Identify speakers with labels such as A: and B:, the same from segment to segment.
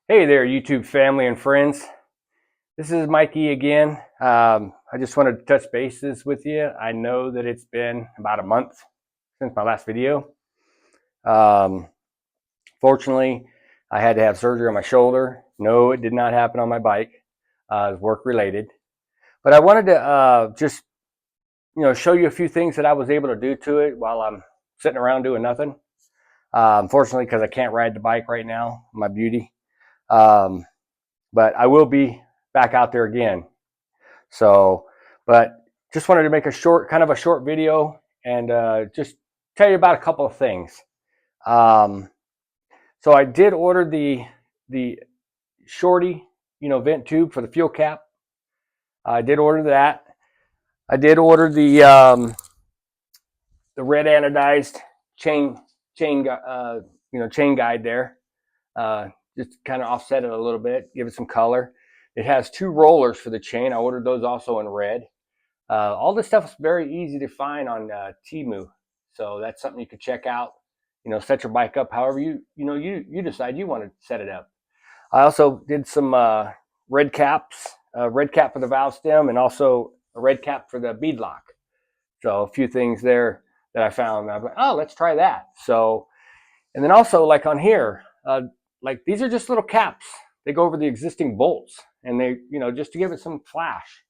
A: Hey there, YouTube family and friends. This is Mikey again. I just wanted to touch bases with you. I know that it's been about a month since my last video. Um, Fortunately, I had to have surgery on my shoulder. No, it did not happen on my bike. It was work related. But I wanted to just show you a few things that I was able to do to it while I'm sitting around doing nothing. Unfortunately, because I can't ride the bike right now, my beauty. Um, but I will be back out there again. So, but just wanted to make a kind of a short video and just tell you about a couple of things. Um, so I did order the shorty, vent tube for the fuel cap. I did order that. I did order the red anodized chain chain guide there. Just kind of offset it a little bit, give it some color. It has two rollers for the chain. I ordered those also in red. All this stuff is very easy to find on Temu, so that's something you could check out. Set your bike up however you decide you want to set it up. I also did some red caps, red cap for the valve stem, and also a red cap for the bead lock. So a few things there that I found. I was like, oh, let's try that. So, and then also like on here, like these are just little caps. They go over the existing bolts, and they, just to give it some flash.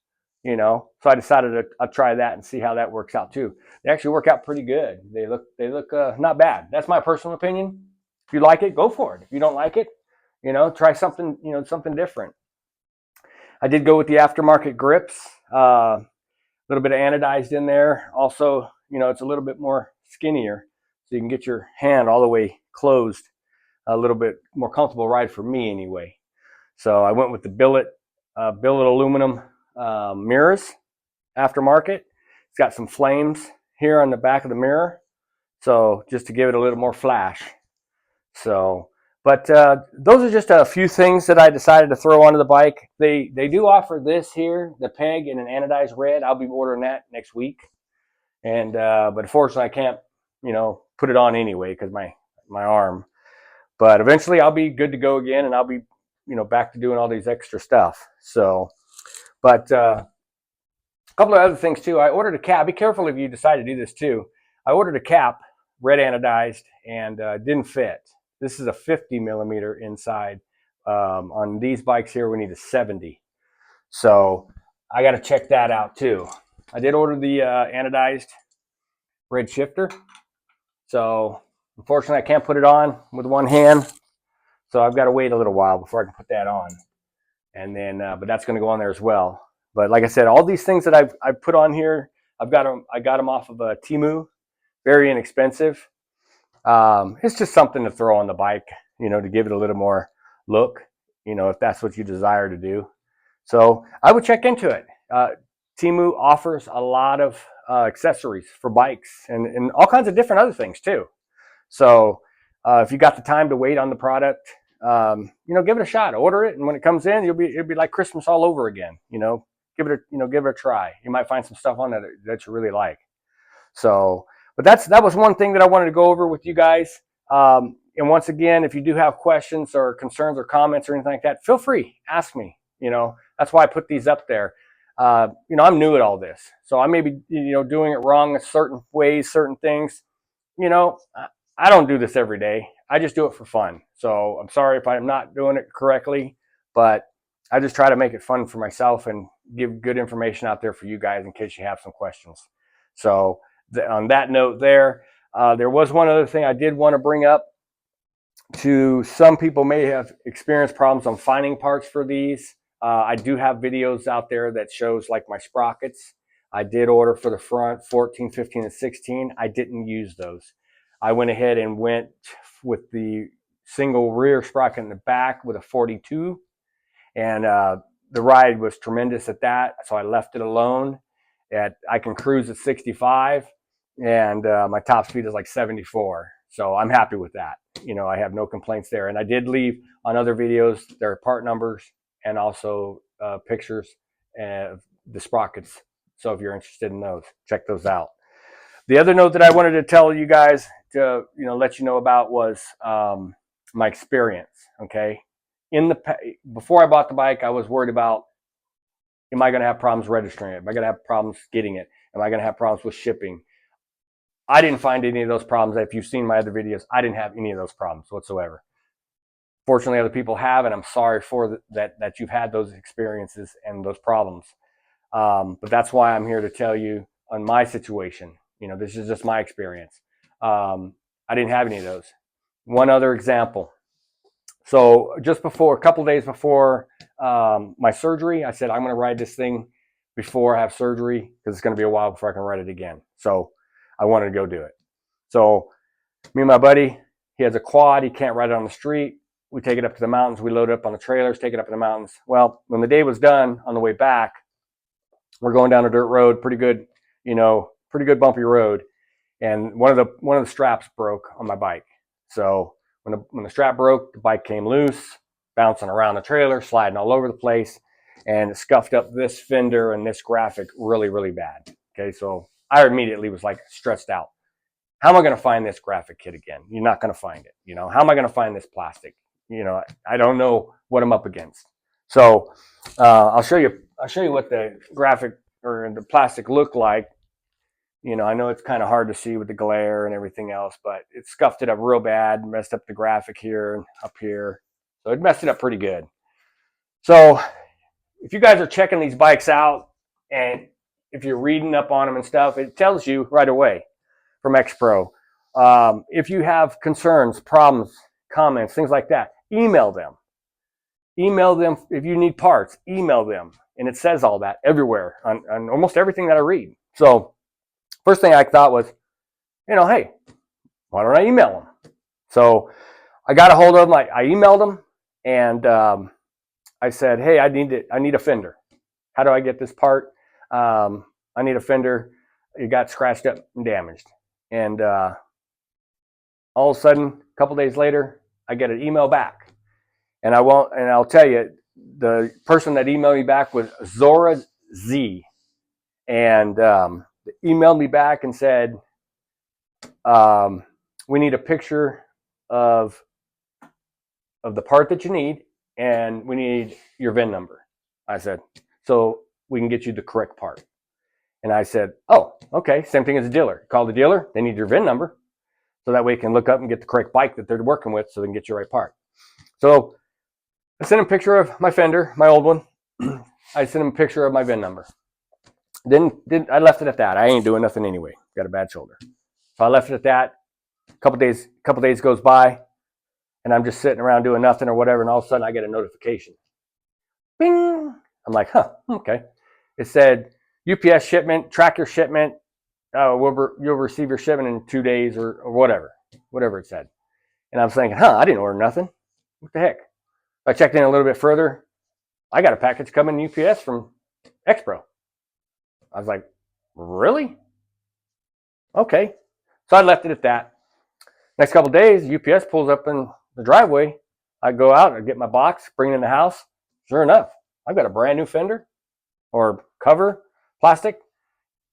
A: So I decided I'll try that and see how that works out too. They actually work out pretty good. They look not bad. That's my personal opinion. If you like it, go for it. If you don't like it, try something, something different. I did go with the aftermarket grips, a little bit of anodized in there. Also, it's a little bit more skinnier, so you can get your hand all the way closed, a little bit more comfortable ride for me anyway. So I went with the billet aluminum mirrors, aftermarket. It's got some flames here on the back of the mirror, so just to give it a little more flash. So, but those are just a few things that I decided to throw onto the bike. They do offer this here, the peg in an anodized red. I'll be ordering that next week, and but unfortunately I can't put it on anyway because my arm. But eventually I'll be good to go again, and I'll be back to doing all these extra stuff. So, but a couple of other things too. I ordered a cap. Be careful if you decide to do this too. I ordered a cap, red anodized, and didn't fit. This is a 50 millimeter inside. On these bikes here, we need a 70. So I got to check that out too. I did order the anodized red shifter. So unfortunately, I can't put it on with one hand. So I've got to wait a little while before I can put that on. And then, but that's going to go on there as well. But like I said, all these things that I've put on here, I got them off of Temu, very inexpensive. It's just something to throw on the bike, to give it a little more look, if that's what you desire to do. So I would check into it. Temu offers a lot of accessories for bikes and all kinds of different other things too. So if you got the time to wait on the product, give it a shot. Order it, and when it comes in, it'll be like Christmas all over again. Give it a try. You might find some stuff on that you really like. So, but that was one thing that I wanted to go over with you guys. And once again, if you do have questions or concerns or comments or anything like that, feel free, ask me. That's why I put these up there. I'm new at all this, so I may be doing it wrong in certain ways, certain things. I don't do this every day. I just do it for fun. So I'm sorry if I'm not doing it correctly, but I just try to make it fun for myself and give good information out there for you guys in case you have some questions. So on that note there was one other thing I did want to bring up. To some people may have experienced problems on finding parts for these. I do have videos out there that shows like my sprockets. I did order for the front 14, 15, and 16. I didn't use those. I went ahead and went with the single rear sprocket in the back with a 42, and the ride was tremendous at that, so I left it alone. I can cruise at 65, and my top speed is like 74, so I'm happy with that. I have no complaints there, and I did leave on other videos their part numbers and also pictures of the sprockets, so if you're interested in those, check those out. The other note that I wanted to tell you guys to let you know about was my experience. Okay, before I bought the bike, I was worried about, am I going to have problems registering it? Am I going to have problems getting it? Am I going to have problems with shipping? I didn't find any of those problems. If you've seen my other videos, I didn't have any of those problems whatsoever. Fortunately, other people have, and I'm sorry for that you've had those experiences and those problems. But that's why I'm here to tell you on my situation. You know, this is just my experience. I didn't have any of those. One other example. So just before, a couple days before my surgery, I said, I'm going to ride this thing before I have surgery because it's going to be a while before I can ride it again. So I wanted to go do it. So me and my buddy, he has a quad. He can't ride it on the street. We take it up to the mountains. We load it up on the trailers, take it up in the mountains. Well, when the day was done, on the way back, we're going down a dirt road, pretty good, pretty good bumpy road. And one of the straps broke on my bike. So when the strap broke, the bike came loose, bouncing around the trailer, sliding all over the place, and it scuffed up this fender and this graphic really, really bad. Okay, so I immediately was like stressed out. How am I going to find this graphic kit again? You're not going to find it. How am I going to find this plastic? I don't know what I'm up against. So I'll show you what the graphic or the plastic looked like. I know it's kind of hard to see with the glare and everything else, but it scuffed it up real bad, messed up the graphic here and up here. So it messed it up pretty good. So if you guys are checking these bikes out and if you're reading up on them and stuff, it tells you right away from XPRO. If you have concerns, problems, comments, things like that, email them. Email them. If you need parts, email them. And it says all that everywhere on almost everything that I read. So first thing I thought was, hey, why don't I email them? So I got a hold of them. I emailed them, and I said, hey, I need a fender. How do I get this part? I need a fender. It got scratched up and damaged. And all of a sudden, a couple days later, I get an email back. And I'll tell you, the person that emailed me back was Zora Z. And emailed me back and said, we need a picture of the part that you need, and we need your VIN number. I said, so we can get you the correct part. And I said, oh, okay, same thing as a dealer. Call the dealer, they need your VIN number, so that way you can look up and get the correct bike that they're working with so they can get you the right part. So I sent him a picture of my fender, my old one. I sent him a picture of my VIN number. I left it at that. I ain't doing nothing anyway. Got a bad shoulder. So I left it at that. A couple days goes by, and I'm just sitting around doing nothing or whatever, and all of a sudden I get a notification. Bing! I'm like, okay. It said, UPS shipment, track your shipment. You'll receive your shipment in 2 days or whatever it said. And I'm thinking, I didn't order nothing. What the heck? I checked in a little bit further. I got a package coming UPS from XPRO. I was like, really? Okay. So I left it at that. Next couple of days, UPS pulls up in the driveway. I go out, I get my box, bring it in the house. Sure enough, I've got a brand new fender or cover, plastic,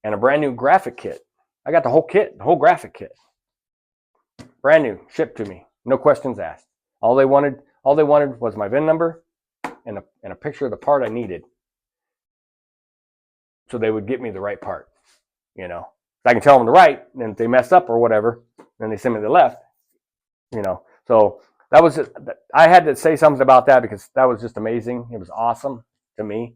A: and a brand new graphic kit. I got the whole kit, the whole graphic kit. Brand new, shipped to me. No questions asked. All they wanted was my VIN number and a picture of the part I needed, so they would get me the right part. I can tell them the right, and if they mess up or whatever, then they send me the left. So that was I had to say something about that because that was just amazing. It was awesome to me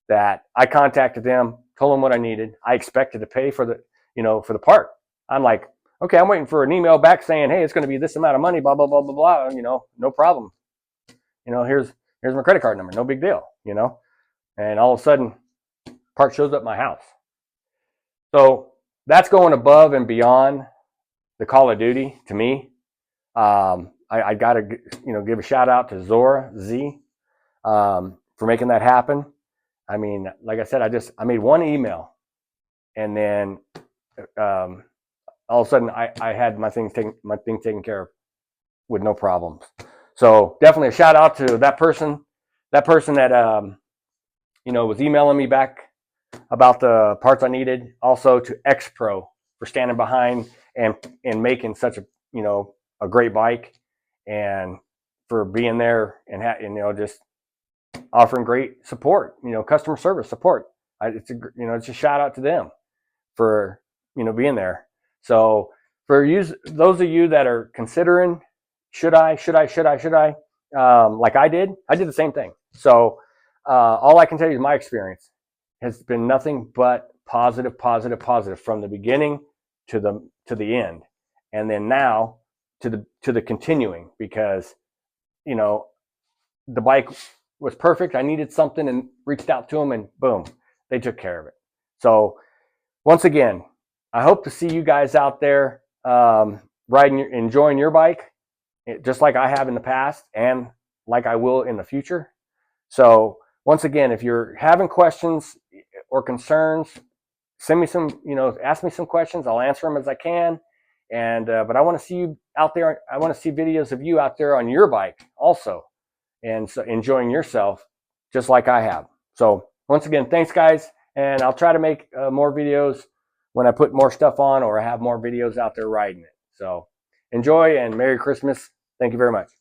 A: that I contacted them, told them what I needed. I expected to pay for the part. I'm like, okay, I'm waiting for an email back saying, hey, it's going to be this amount of money, blah blah blah blah blah. No problem. Here's my credit card number, no big deal. And all of a sudden, part shows up at my house. So that's going above and beyond the Call of Duty to me. I got to give a shout out to Zora Z for making that happen. I mean, like I said, I made one email, and then all of a sudden I had my thing taken care of with no problems. So definitely a shout out to that person that was emailing me back about the parts I needed. Also to XPRO for standing behind and making such a great bike, and for being there and just offering great support, customer service support. It's a shout out to them for being there. So for those of you that are considering, should I, like I did the same thing. So all I can tell you is my experience has been nothing but positive from the beginning to the end, and then now to the continuing, because the bike was perfect. I needed something and reached out to them, and boom, they took care of it. So once again, I hope to see you guys out there enjoying your bike, just like I have in the past and like I will in the future. So once again, if you're having questions or concerns, send me some, ask me some questions. I'll answer them as I can. And but I want to see you out there. I want to see videos of you out there on your bike also, and so enjoying yourself just like I have. So once again, thanks guys, and I'll try to make more videos when I put more stuff on or I have more videos out there riding it. So enjoy and Merry Christmas. Thank you very much.